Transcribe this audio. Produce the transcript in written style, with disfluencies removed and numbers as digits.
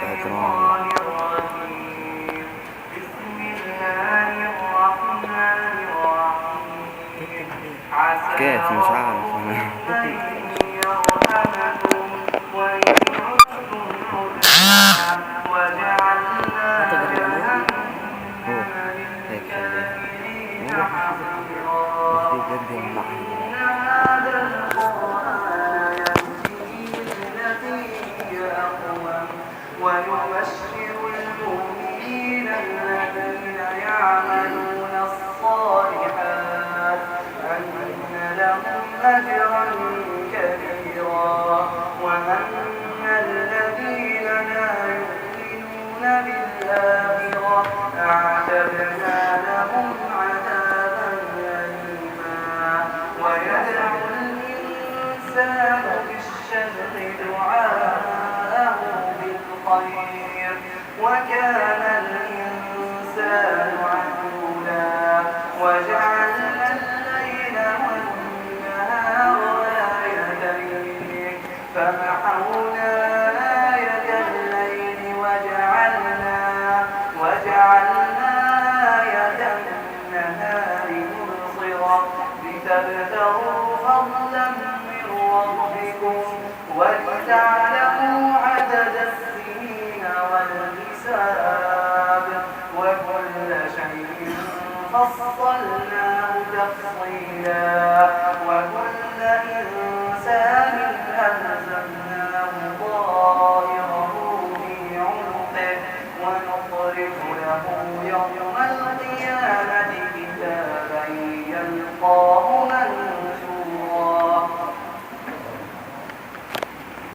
الشيطان الرجيم. بسم الله الرحمن الرحيم. عسى كيف مش عارف ربكم أنا. أن يرحمكم وإن عدتم عدنا وجعلنا جهنم هو هيك خليه للكافرين هو حصيرا. جدي إن معي هذا القرآن يهدي للتي هي أقوم ويبشر المؤمنين الذين يعملون الصالحات أن لهم أجرا كبيرا وأن الذين لا يؤمنون بالآخرة أعتدنا لهم عذابا أليما. ويدعو الإنسان بالشر دعاءه بالخير وكان